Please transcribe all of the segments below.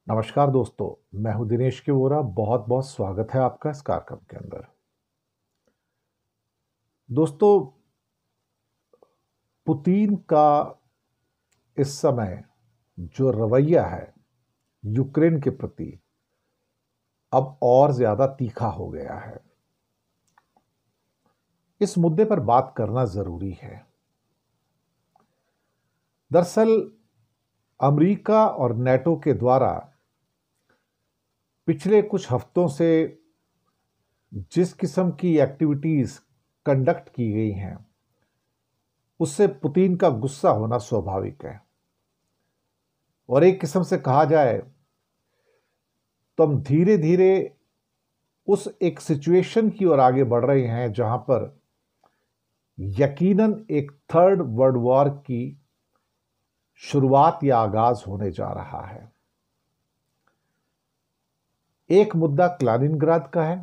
नमस्कार दोस्तों, मैं हूं दिनेश के वोरा। बहुत बहुत स्वागत है आपका इस कार्यक्रम के अंदर। दोस्तों, पुतिन का इस समय जो रवैया है यूक्रेन के प्रति अब और ज्यादा तीखा हो गया है। इस मुद्दे पर बात करना जरूरी है। दरअसल अमेरिका और नेटो के द्वारा पिछले कुछ हफ्तों से जिस किस्म की एक्टिविटीज कंडक्ट की गई हैं, उससे पुतिन का गुस्सा होना स्वाभाविक है। और एक किस्म से कहा जाए तो हम धीरे धीरे उस एक सिचुएशन की ओर आगे बढ़ रहे हैं जहां पर यकीनन एक थर्ड वर्ल्ड वॉर की शुरुआत या आगाज होने जा रहा है। एक मुद्दा क्लालिनग्राद का है।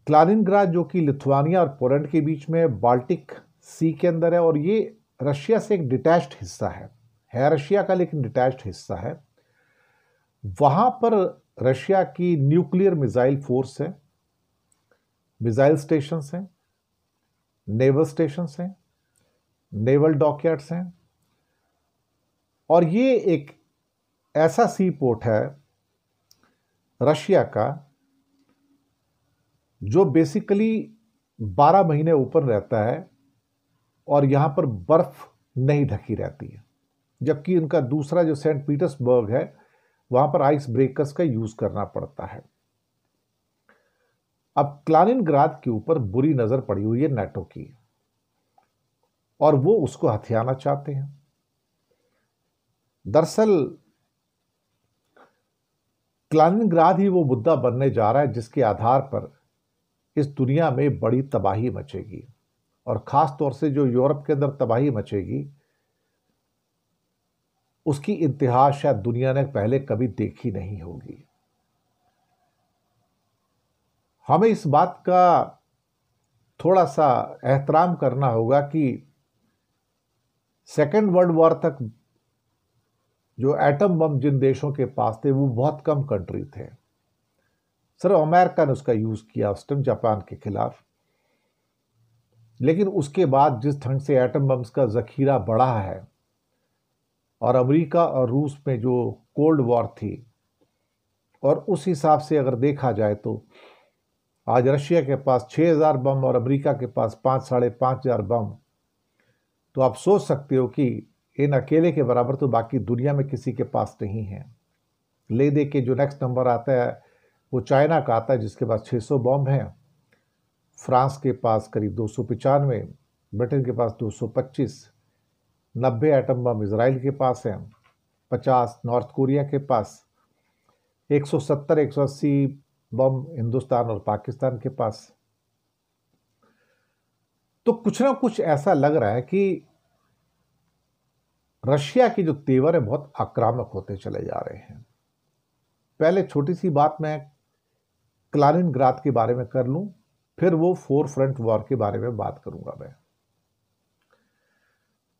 क्लालिनग्राद जो कि लिथुआनिया और पोलैंड के बीच में बाल्टिक सी के अंदर है, और ये रशिया से एक डिटैच्ड हिस्सा है रशिया का, लेकिन डिटैच्ड हिस्सा है। वहां पर रशिया की न्यूक्लियर मिसाइल फोर्स है, मिसाइल स्टेशंस हैं, नेवल स्टेशंस हैं, नेवल डॉकयार्ड्स हैं। और ये एक ऐसा सी पोर्ट है रशिया का जो बेसिकली 12 महीने ऊपर रहता है और यहां पर बर्फ नहीं ढकी रहती है। जबकि उनका दूसरा जो सेंट पीटर्सबर्ग है, वहां पर आइस ब्रेकर्स का यूज करना पड़ता है। अब क्लालिनग्राद के ऊपर बुरी नजर पड़ी हुई है नेटो की, और वो उसको हथियाना चाहते हैं। दरअसल क्लालिनग्राद ही वो मुद्दा बनने जा रहा है जिसके आधार पर इस दुनिया में बड़ी तबाही मचेगी, और खास तौर से जो यूरोप के अंदर तबाही मचेगी उसकी इंतहा शायद दुनिया ने पहले कभी देखी नहीं होगी। हमें इस बात का थोड़ा सा एहतराम करना होगा कि सेकेंड वर्ल्ड वॉर तक जो एटम बम जिन देशों के पास थे वो बहुत कम कंट्री थे। सिर्फ अमेरिका ने उसका यूज किया उस टाइम जापान के खिलाफ। लेकिन उसके बाद जिस ढंग से एटम बम्स का जखीरा बढ़ा है, और अमेरिका और रूस में जो कोल्ड वॉर थी, और उस हिसाब से अगर देखा जाए तो आज रशिया के पास 6000 बम और अमेरिका के पास 5 साढ़े 5000 बम। तो आप सोच सकते हो कि इन अकेले के बराबर तो बाकी दुनिया में किसी के पास नहीं है। ले दे के जो नेक्स्ट नंबर आता है वो चाइना का आता है, जिसके पास 600 बम हैं। फ्रांस के पास करीब 295, ब्रिटेन के पास 225, 90 एटम बम इसराइल के पास हैं, 50 नॉर्थ कोरिया के पास, 170 180 बम हिंदुस्तान और पाकिस्तान के पास। तो कुछ ना कुछ ऐसा लग रहा है कि रशिया की जो तेवर है बहुत आक्रामक होते चले जा रहे हैं। पहले छोटी सी बात मैं क्लालिनग्राद के बारे में कर लूं, फिर वो फोर फ्रंट वॉर के बारे में बात करूंगा मैं।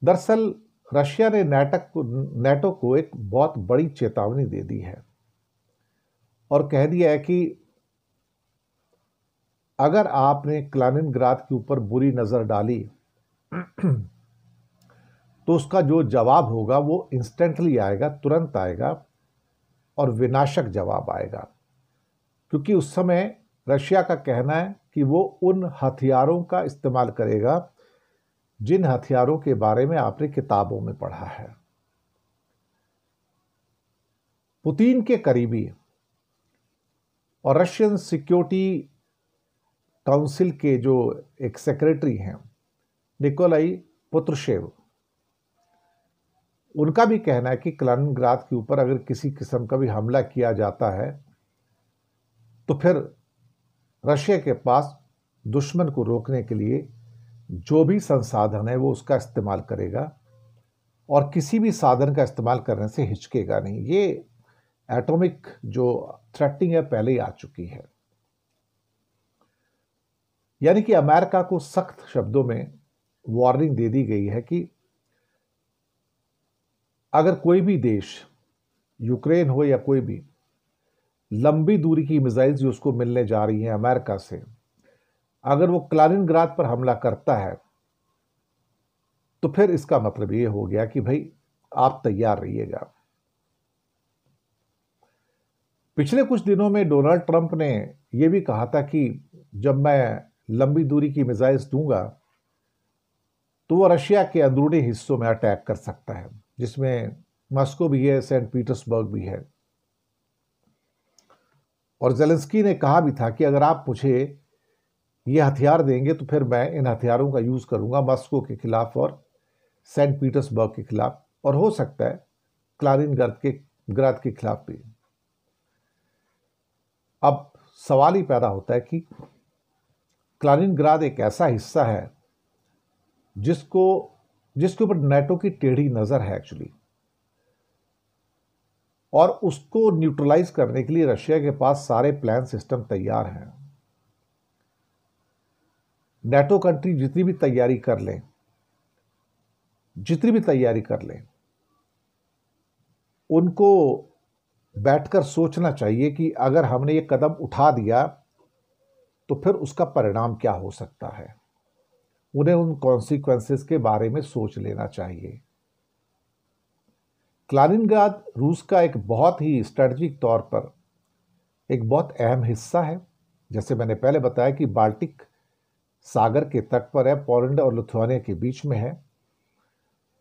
दरअसल रशिया ने नेटो को एक बहुत बड़ी चेतावनी दे दी है और कह दिया है कि अगर आपने क्लालिनग्राद के ऊपर बुरी नजर डाली तो उसका जो जवाब होगा वो इंस्टेंटली आएगा, तुरंत आएगा, और विनाशक जवाब आएगा। क्योंकि उस समय रशिया का कहना है कि वो उन हथियारों का इस्तेमाल करेगा जिन हथियारों के बारे में आपने किताबों में पढ़ा है। पुतिन के करीबी और रशियन सिक्योरिटी काउंसिल के जो एक सेक्रेटरी हैं, निकोलाई पत्रुशेव, उनका भी कहना है कि क्लालिनग्राद के ऊपर अगर किसी किस्म का भी हमला किया जाता है तो फिर रशिया के पास दुश्मन को रोकने के लिए जो भी संसाधन है वो उसका इस्तेमाल करेगा, और किसी भी साधन का इस्तेमाल करने से हिचकेगा नहीं। ये एटॉमिक जो थ्रेटनिंग है पहले ही आ चुकी है। यानी कि अमेरिका को सख्त शब्दों में वार्निंग दे दी गई है कि अगर कोई भी देश यूक्रेन हो या कोई भी, लंबी दूरी की मिसाइल जो उसको मिलने जा रही हैं अमेरिका से, अगर वो क्लालिनग्राद पर हमला करता है तो फिर इसका मतलब ये हो गया कि भाई आप तैयार रहिएगा। पिछले कुछ दिनों में डोनाल्ड ट्रंप ने यह भी कहा था कि जब मैं लंबी दूरी की मिसाइल्स दूंगा तो वो रशिया के अंदरूनी हिस्सों में अटैक कर सकता है, जिसमें मॉस्को भी है, सेंट पीटर्सबर्ग भी है। और जेलेंस्की ने कहा भी था कि अगर आप मुझे ये हथियार देंगे तो फिर मैं इन हथियारों का यूज करूंगा मॉस्को के खिलाफ और सेंट पीटर्सबर्ग के खिलाफ, और हो सकता है क्लालिनग्राद के खिलाफ भी। अब सवाल ही पैदा होता है कि क्लालिनग्राद एक ऐसा हिस्सा है जिसके ऊपर नेटो की टेढ़ी नजर है एक्चुअली, और उसको न्यूट्रलाइज करने के लिए रशिया के पास सारे प्लान सिस्टम तैयार हैं। नेटो कंट्री जितनी भी तैयारी कर लें, उनको बैठकर सोचना चाहिए कि अगर हमने ये कदम उठा दिया तो फिर उसका परिणाम क्या हो सकता है। उन्हें उन कॉन्सिक्वेंसेस के बारे में सोच लेना चाहिए। क्लालिनग्राद रूस का एक बहुत ही स्ट्रेटजिक तौर पर एक बहुत अहम हिस्सा है। जैसे मैंने पहले बताया कि बाल्टिक सागर के तट पर है, पोलैंड और लिथुआनिया के बीच में है,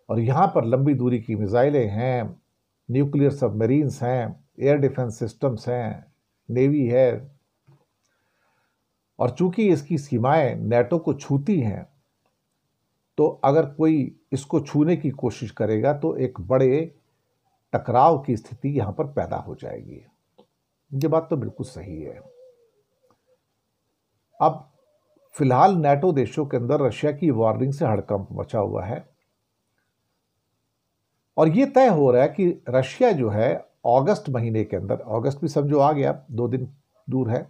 और यहां पर लंबी दूरी की मिसाइलें हैं, न्यूक्लियर सबमरीन्स हैं, एयर डिफेंस सिस्टम्स हैं, नेवी है, और चूंकि इसकी सीमाएं नेटो को छूती हैं तो अगर कोई इसको छूने की कोशिश करेगा तो एक बड़े टकराव की स्थिति यहां पर पैदा हो जाएगी। ये बात तो बिल्कुल सही है। अब फिलहाल नेटो देशों के अंदर रशिया की वार्निंग से हड़कंप मचा हुआ है, और यह तय हो रहा है कि रशिया जो है अगस्त महीने के अंदर, अगस्त भी समझो आ गया, 2 दिन दूर है,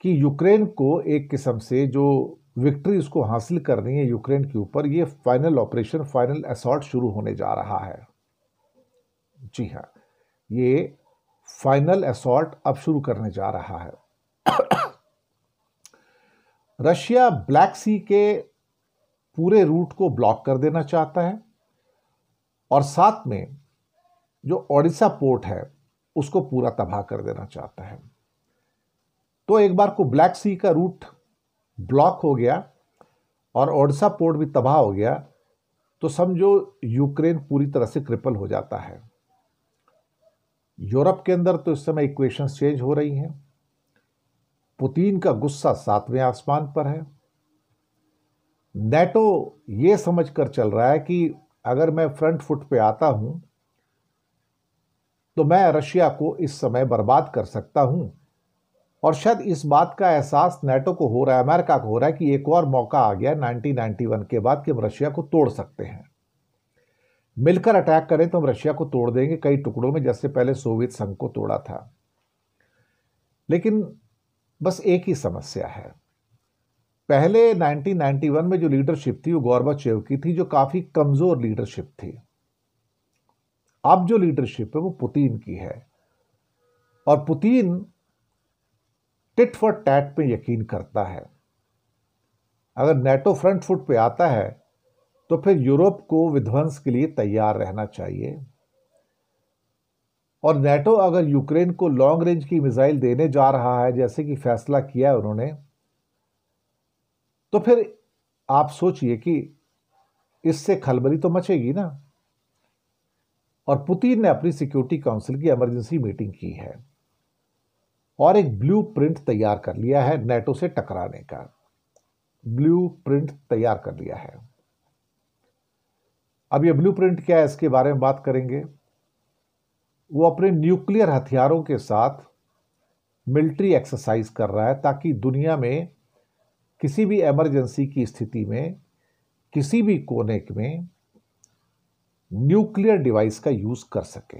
कि यूक्रेन को एक किस्म से जो विक्ट्री उसको हासिल करनी है यूक्रेन के ऊपर, ये फाइनल ऑपरेशन, फाइनल असॉल्ट शुरू होने जा रहा है। जी हां, ये फाइनल असॉल्ट अब शुरू करने जा रहा है। रशिया ब्लैक सी के पूरे रूट को ब्लॉक कर देना चाहता है, और साथ में जो ओडिशा पोर्ट है उसको पूरा तबाह कर देना चाहता है। तो एक बार को ब्लैक सी का रूट ब्लॉक हो गया और ओडिशा पोर्ट भी तबाह हो गया तो समझो यूक्रेन पूरी तरह से क्रिपल हो जाता है। यूरोप के अंदर तो इस समय इक्वेशंस चेंज हो रही हैं। पुतिन का गुस्सा 7वें आसमान पर है। नेटो यह समझकर चल रहा है कि अगर मैं फ्रंट फुट पे आता हूं तो मैं रशिया को इस समय बर्बाद कर सकता हूं, और शायद इस बात का एहसास नेटो को हो रहा है, अमेरिका को हो रहा है कि एक और मौका आ गया 1991 के बाद कि हम रशिया को तोड़ सकते हैं। मिलकर अटैक करें तो हम रशिया को तोड़ देंगे कई टुकड़ों में, जैसे पहले सोवियत संघ को तोड़ा था। लेकिन बस एक ही समस्या है, पहले 1991 में जो लीडरशिप थी वो गोर्बाचेव की थी, जो काफी कमजोर लीडरशिप थी। अब जो लीडरशिप है वो पुतिन की है, और पुतिन टिट फॉर टैट पे यकीन करता है। अगर नेटो फ्रंट फुट पे आता है तो फिर यूरोप को विध्वंस के लिए तैयार रहना चाहिए, और नेटो अगर यूक्रेन को लॉन्ग रेंज की मिसाइल देने जा रहा है जैसे कि फैसला किया है उन्होंने, तो फिर आप सोचिए कि इससे खलबली तो मचेगी ना। और पुतिन ने अपनी सिक्योरिटी काउंसिल की इमरजेंसी मीटिंग की है और एक ब्लू प्रिंट तैयार कर लिया है, नेटो से टकराने का ब्लू प्रिंट तैयार कर लिया है। अब यह ब्लू प्रिंट क्या है इसके बारे में बात करेंगे। वो अपने न्यूक्लियर हथियारों के साथ मिलिट्री एक्सरसाइज कर रहा है ताकि दुनिया में किसी भी इमरजेंसी की स्थिति में किसी भी कोने में न्यूक्लियर डिवाइस का यूज कर सके।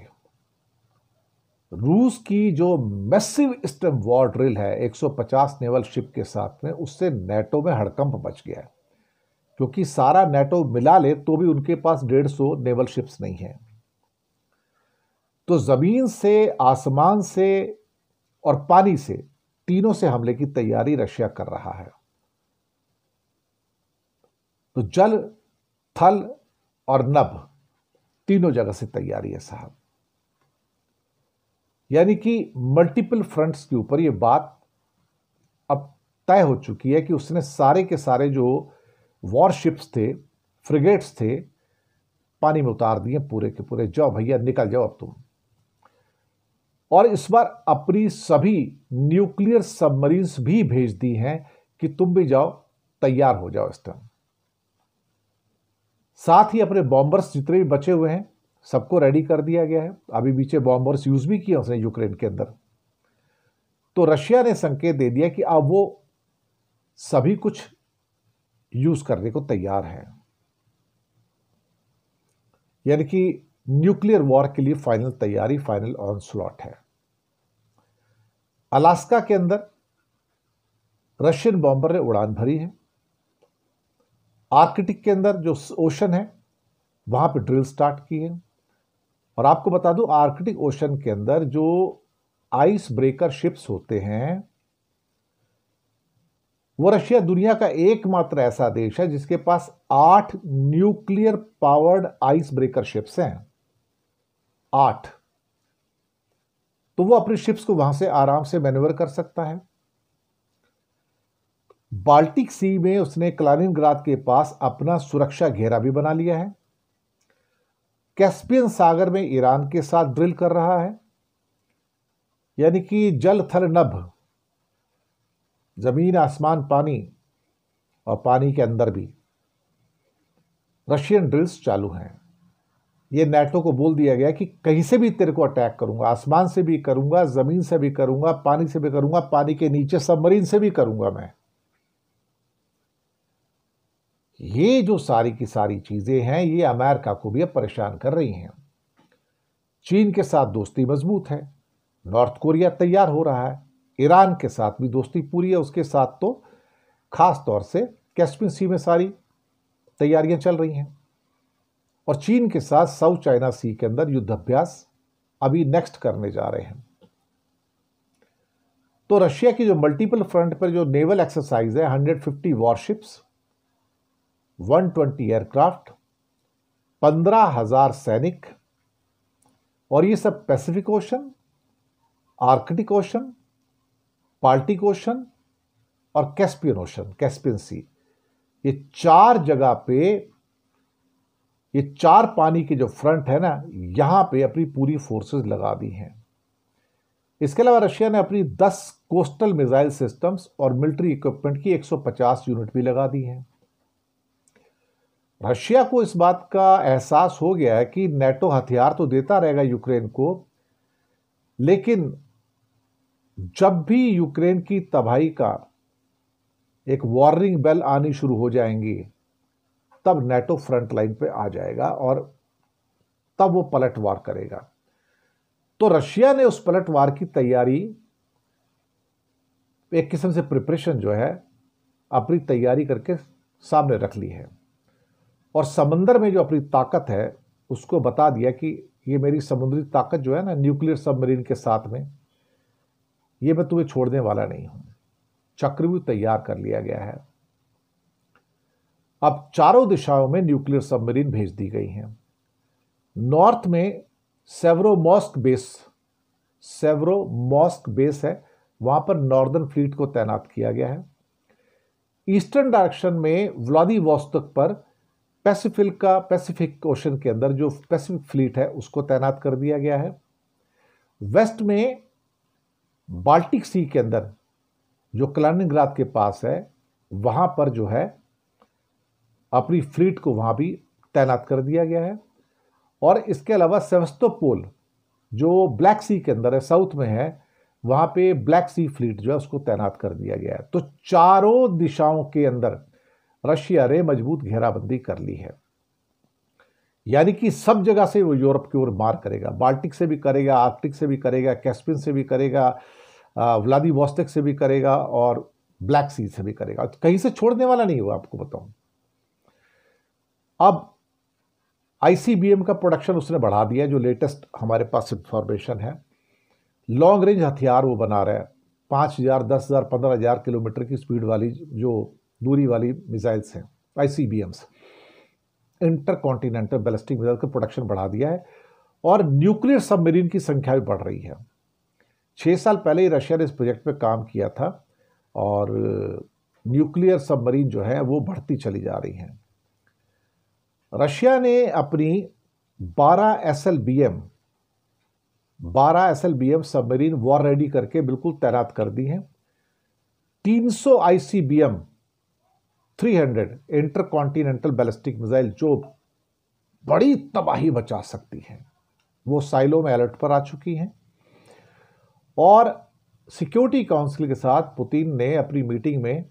रूस की जो मैसिव ईस्टर्न वॉर ड्रिल है 150 नेवल शिप के साथ में, उससे नेटो में हड़कंप मच गया है, क्योंकि सारा नेटो मिला ले तो भी उनके पास 150 नेवल शिप्स नहीं है। तो जमीन से, आसमान से और पानी से, तीनों से हमले की तैयारी रशिया कर रहा है। तो जल, थल और नभ, तीनों जगह से तैयारी है साहब। यानी कि मल्टीपल फ्रंट्स के ऊपर यह बात अब तय हो चुकी है कि उसने सारे के सारे जो वॉरशिप्स थे, फ्रिगेट्स थे, पानी में उतार दिए पूरे के पूरे। जाओ भैया, निकल जाओ अब तुम। और इस बार अपनी सभी न्यूक्लियर सबमरीन्स भी भेज दी हैं कि तुम भी जाओ, तैयार हो जाओ इस टाइम। साथ ही अपने बॉम्बर्स जितने भी बचे हुए हैं सबको रेडी कर दिया गया है। अभी बीचे बॉम्बर्स यूज भी किए उसने यूक्रेन के अंदर। तो रशिया ने संकेत दे दिया कि अब वो सभी कुछ यूज करने को तैयार है। यानी कि न्यूक्लियर वॉर के लिए फाइनल तैयारी, फाइनल ऑनस्लॉट है। अलास्का के अंदर रशियन बॉम्बर ने उड़ान भरी है। आर्कटिक के अंदर जो ओशन है वहां पे ड्रिल स्टार्ट की है। और आपको बता दूं, आर्कटिक ओशन के अंदर जो आइस ब्रेकर शिप्स होते हैं, वो रशिया दुनिया का एकमात्र ऐसा देश है जिसके पास 8 nuclear powered ice breaker ships हैं। 8। तो वो अपनी शिप्स को वहां से आराम से मैन्यूवर कर सकता है। बाल्टिक सी में उसने कलिनिंग्राद के पास अपना सुरक्षा घेरा भी बना लिया है। कैस्पियन सागर में ईरान के साथ ड्रिल कर रहा है। यानी कि जल, थल, नभ, जमीन, आसमान, पानी और पानी के अंदर भी रशियन ड्रिल्स चालू हैं। यह नाटो को बोल दिया गया कि कहीं से भी तेरे को अटैक करूंगा, आसमान से भी करूंगा, जमीन से भी करूंगा, पानी से भी करूंगा, पानी के नीचे सबमरीन से भी करूंगा मैं। ये जो सारी की सारी चीजें हैं, ये अमेरिका को भी अब परेशान कर रही हैं। चीन के साथ दोस्ती मजबूत है, नॉर्थ कोरिया तैयार हो रहा है, ईरान के साथ भी दोस्ती पूरी है, उसके साथ तो खास तौर से कैस्पियन सी में सारी तैयारियां चल रही हैं। और चीन के साथ साउथ चाइना सी के अंदर युद्धाभ्यास अभी नेक्स्ट करने जा रहे हैं। तो रशिया की जो मल्टीपल फ्रंट पर जो नेवल एक्सरसाइज है, 150 वॉरशिप्स, 120 एयरक्राफ्ट, 15,000 सैनिक, और ये सब Pacific ocean, Arctic ocean, Baltic ocean और कैस्पियन ओशन, कैस्पियन सी, ये 4 जगह पे, ये 4 पानी के जो फ्रंट है ना, यहां पे अपनी पूरी फोर्सेस लगा दी हैं। इसके अलावा रशिया ने अपनी 10 कोस्टल मिसाइल सिस्टम्स और मिलिट्री इक्विपमेंट की 150 यूनिट भी लगा दी हैं। रशिया को इस बात का एहसास हो गया है कि नेटो हथियार तो देता रहेगा यूक्रेन को, लेकिन जब भी यूक्रेन की तबाही का एक वार्निंग बेल आनी शुरू हो जाएंगी, तब नेटो फ्रंट लाइन पे आ जाएगा और तब वो पलटवार करेगा। तो रशिया ने उस पलटवार की तैयारी, एक किस्म से प्रिपरेशन जो है, अपनी तैयारी करके सामने रख ली है। और समंदर में जो अपनी ताकत है उसको बता दिया कि ये मेरी समुद्री ताकत जो है ना, न्यूक्लियर सबमरीन के साथ में, ये मैं तुम्हें छोड़ने वाला नहीं हूं। चक्रव्यूह तैयार कर लिया गया है। अब चारों दिशाओं में न्यूक्लियर सबमरीन भेज दी गई हैं। नॉर्थ में सेवरोमोस्क बेस है, वहां पर नॉर्दर्न फ्लीट को तैनात किया गया है। ईस्टर्न डायरेक्शन में व्लादिवोस्तोक पर पैसिफिक ओशन के अंदर जो पैसिफिक फ्लीट है उसको तैनात कर दिया गया है। वेस्ट में बाल्टिक सी के अंदर जो कलिनिंग्राद के पास है, वहां पर जो है अपनी फ्लीट को वहां भी तैनात कर दिया गया है। और इसके अलावा सेवस्तोपोल जो ब्लैक सी के अंदर है, साउथ में है, वहां पे ब्लैक सी फ्लीट जो है उसको तैनात कर दिया गया है। तो चारों दिशाओं के अंदर रशिया ने मजबूत घेराबंदी कर ली है। यानी कि सब जगह से वो यूरोप की ओर मार करेगा, बाल्टिक से भी करेगा, आर्कटिक से भी करेगा, कैस्पियन से भी करेगा, व्लादिवोस्तोक से भी करेगा और ब्लैक सी से भी करेगा। कहीं से छोड़ने वाला नहीं हुआ, आपको बताऊं। अब आईसीबीएम का प्रोडक्शन उसने बढ़ा दिया, जो लेटेस्ट हमारे पास इंफॉर्मेशन है। लॉन्ग रेंज हथियार वो बना रहा है, 5,000, 10,000, 15,000 किलोमीटर की स्पीड वाली जो दूरी वाली मिसाइल्स हैं, आईसीबीएम्स, इंटर कॉन्टिनेंटल बैलिस्टिक मिसाइल का प्रोडक्शन बढ़ा दिया है। और न्यूक्लियर सबमरीन की संख्या भी बढ़ रही है। 6 साल पहले ही रशिया ने इस प्रोजेक्ट पे काम किया था और न्यूक्लियर सबमरीन जो है वो बढ़ती चली जा रही हैं। रशिया ने अपनी 12 एसएलबीएम सबमरीन वॉर रेडी करके बिल्कुल तैनात कर दी हैं। 300 ICBM 300 inter continental ballistic missile जो बड़ी तबाही मचा सकती हैं, वो साइलो में अलर्ट पर आ चुकी हैं। और सिक्योरिटी काउंसिल के साथ पुतिन ने अपनी मीटिंग में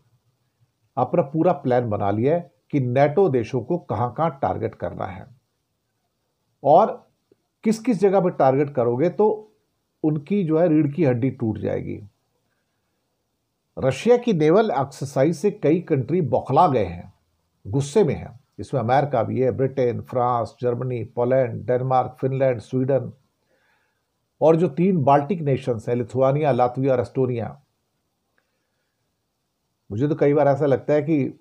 अपना पूरा प्लान बना लिया है कि नेटो देशों को कहां कहां टारगेट करना है और किस किस जगह पर टारगेट करोगे तो उनकी जो है रीढ़ की हड्डी टूट जाएगी। रशिया की नेवल एक्सरसाइज से कई कंट्री बौखला गए हैं, गुस्से में हैं। इसमें अमेरिका भी है, Britain, France, Germany, Poland, Denmark, Finland, Sweden और जो 3 बाल्टिक नेशंस हैं, लिथुआनिया, लातविया और एस्टोनिया। मुझे तो कई बार ऐसा लगता है कि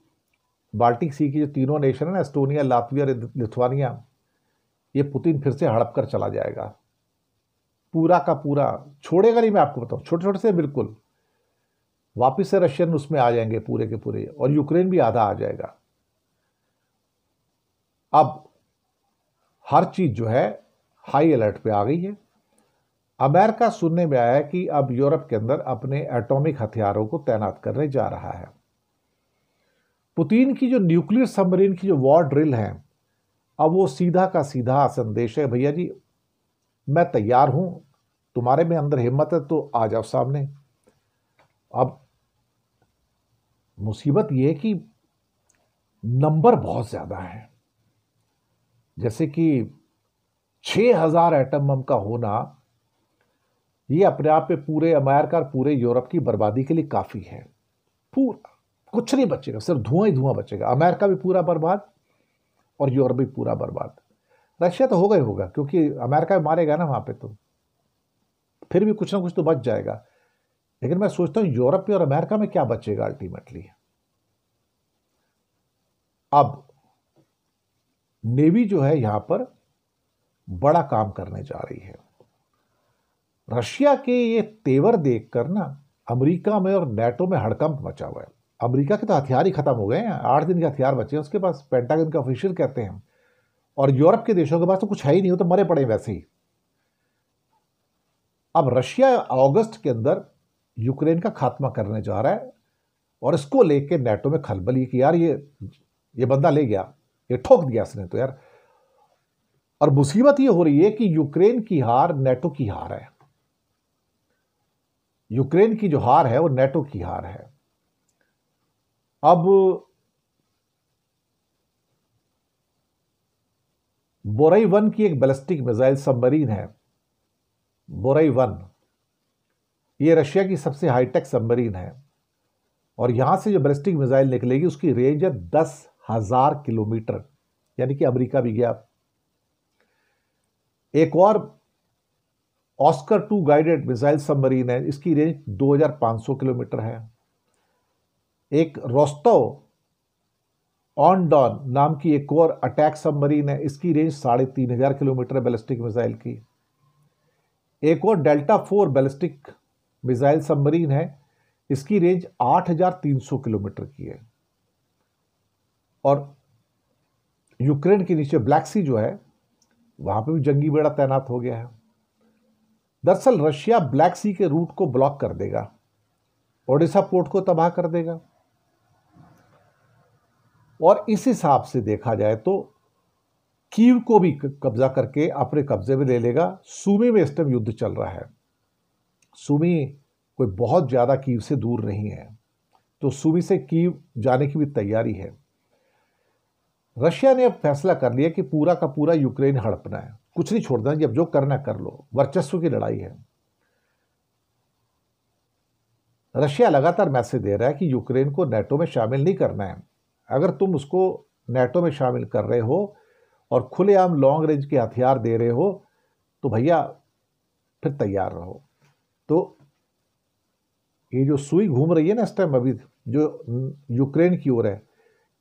बाल्टिक सी की जो तीनों नेशन है ना, एस्टोनिया, लातविया और लिथुआनिया, ये पुतिन फिर से हड़प कर चला जाएगा, पूरा का पूरा छोड़ेगा नहीं। मैं आपको बताऊं, छोटे छोटे से बिल्कुल वापिस से रशियन उसमें आ जाएंगे पूरे के पूरे, और यूक्रेन भी आधा आ जाएगा। अब हर चीज जो है हाई अलर्ट पे आ गई है। अमेरिका सुनने में आया है कि अब यूरोप के अंदर अपने एटॉमिक हथियारों को तैनात करने जा रहा है। पुतिन की जो न्यूक्लियर सबमरीन की जो वॉर ड्रिल है, अब वो सीधा का सीधा संदेश है, भैया जी मैं तैयार हूं, तुम्हारे में अंदर हिम्मत है तो आ जाओ सामने। अब मुसीबत यह है कि नंबर बहुत ज्यादा है, जैसे कि 6,000 एटम बम का होना, ये अपने आप में पूरे अमेरिका और पूरे यूरोप की बर्बादी के लिए काफी है। पूरा कुछ नहीं बचेगा, सिर्फ धुआं ही धुआं बचेगा। अमेरिका भी पूरा बर्बाद और यूरोप भी पूरा बर्बाद। रशिया तो होगा ही होगा, क्योंकि अमेरिका मारेगा ना वहां पे, तो फिर भी कुछ ना कुछ तो बच जाएगा। लेकिन मैं सोचता हूं यूरोप में और अमेरिका में क्या बचेगा अल्टीमेटली। अब नेवी जो है यहां पर बड़ा काम करने जा रही है। रशिया के ये तेवर देखकर ना अमेरिका में और नेटो में हड़कंप मचा हुआ है। अमेरिका के तो हथियार ही खत्म हो गए हैं, 8 दिन के हथियार बचे हैं उसके पास, पेंटागन का ऑफिशियल कहते हैं। और यूरोप के देशों के पास तो कुछ है ही नहीं, हो तो मरे पड़े वैसे ही। अब रशिया अगस्त के अंदर यूक्रेन का खात्मा करने जा रहा है और इसको लेके नेटो में खलबली कि यार ये बंदा ले गया, ये ठोक दिया इसने तो यार। और मुसीबत ये हो रही है कि यूक्रेन की हार नेटो की हार है। यूक्रेन की जो हार है वो नेटो की हार है। अब बोरई 1 की एक बैलिस्टिक मिसाइल सबमरीन है, बोरई 1, ये रशिया की सबसे हाईटेक सबमरीन है। और यहां से जो बैलिस्टिक मिसाइल निकलेगी उसकी रेंज है 10,000 किलोमीटर, यानी कि अमेरिका भी गया। एक और ऑस्कर 2 गाइडेड मिसाइल सबमरीन है, इसकी रेंज 2,500 किलोमीटर है। एक रोस्तव ऑन डॉन नाम की एक और अटैक सबमरीन है, इसकी रेंज 3,500 किलोमीटर बैलिस्टिक मिसाइल की। एक और डेल्टा 4 बैलिस्टिक मिसाइल सबमरीन है, इसकी रेंज 8,300 किलोमीटर की है। और यूक्रेन के नीचे ब्लैक सी जो है, वहां पे भी जंगी बेड़ा तैनात हो गया है। दरअसल रशिया ब्लैक सी के रूट को ब्लॉक कर देगा, ओडिशा पोर्ट को तबाह कर देगा। और इस हिसाब से देखा जाए तो कीव को भी कब्जा करके अपने कब्जे में ले लेगा। सूमी में इस टाइम युद्ध चल रहा है। सूमी कोई बहुत ज्यादा कीव से दूर नहीं है, तो सूमी से कीव जाने की भी तैयारी है। रशिया ने अब फैसला कर लिया कि पूरा का पूरा यूक्रेन हड़पना है, कुछ नहीं छोड़ना, जब जो करना कर लो, वर्चस्व की लड़ाई है। रशिया लगातार मैसेज दे रहा है कि यूक्रेन को नेटो में शामिल नहीं करना है। अगर तुम उसको नेटो में शामिल कर रहे हो और खुलेआम लॉन्ग रेंज के हथियार दे रहे हो तो भैया फिर तैयार रहो। तो ये जो सुई घूम रही है ना इस टाइम, अभी जो यूक्रेन की ओर है,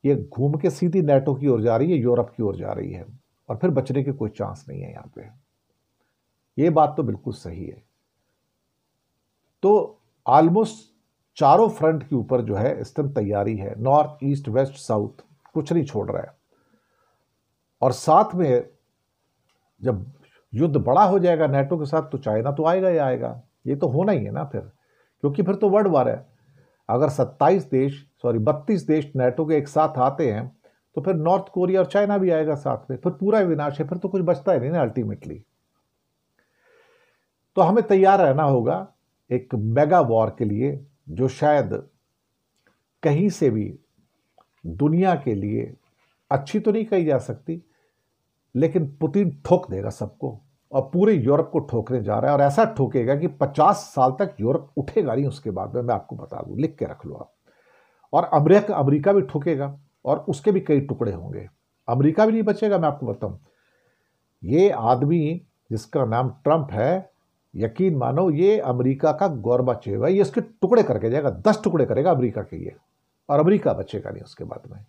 ये घूम के सीधी नेटो की ओर जा रही है, यूरोप की ओर जा रही है, और फिर बचने के कोई चांस नहीं है यहां पे। ये बात तो बिल्कुल सही है। तो ऑलमोस्ट चारों फ्रंट के ऊपर जो है इस टाइम तैयारी है, नॉर्थ ईस्ट वेस्ट साउथ कुछ नहीं छोड़ रहा है। और साथ में जब युद्ध बड़ा हो जाएगा नेटो के साथ तो चाइना तो आएगा ही आएगा, ये तो होना ही है ना फिर, क्योंकि फिर तो वर्ल्ड वार है। अगर 32 देश नेटो के एक साथ आते हैं तो फिर नॉर्थ कोरिया और चाइना भी आएगा साथ में, फिर पूरा विनाश है, फिर तो कुछ बचता ही नहीं ना अल्टीमेटली। तो हमें तैयार रहना होगा एक मेगा वॉर के लिए, जो शायद कहीं से भी दुनिया के लिए अच्छी तो नहीं कही जा सकती, लेकिन पुतिन ठोक देगा सबको और पूरे यूरोप को ठोकने जा रहा है। और ऐसा ठोकेगा कि 50 साल तक यूरोप उठेगा नहीं उसके बाद में, मैं आपको बता दूं, लिख के रख लो आप। और अमेरिका भी ठोकेगा और उसके भी कई टुकड़े होंगे, अमेरिका भी नहीं बचेगा। मैं आपको बताऊं, ये आदमी जिसका नाम ट्रंप है, यकीन मानो ये अमेरिका का गोरबाचेव है, ये इसके टुकड़े करके जाएगा, 10 टुकड़े करेगा अमेरिका के ये, और अमेरिका बचेगा नहीं उसके बाद में।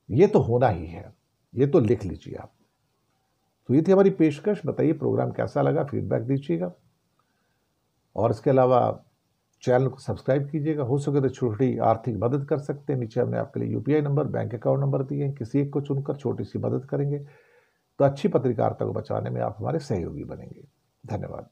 ये तो होना ही है, ये तो लिख लीजिए आप। तो ये थी हमारी पेशकश। बताइए प्रोग्राम कैसा लगा, फीडबैक दीजिएगा, और इसके अलावा चैनल को सब्सक्राइब कीजिएगा। हो सके तो छोटी आर्थिक मदद कर सकते हैं, नीचे हमने आपके लिए UPI number, bank account number दिए हैं, किसी एक को चुनकर छोटी सी मदद करेंगे तो अच्छी पत्रकारिता को बचाने में आप हमारे सहयोगी बनेंगे। धन्यवाद।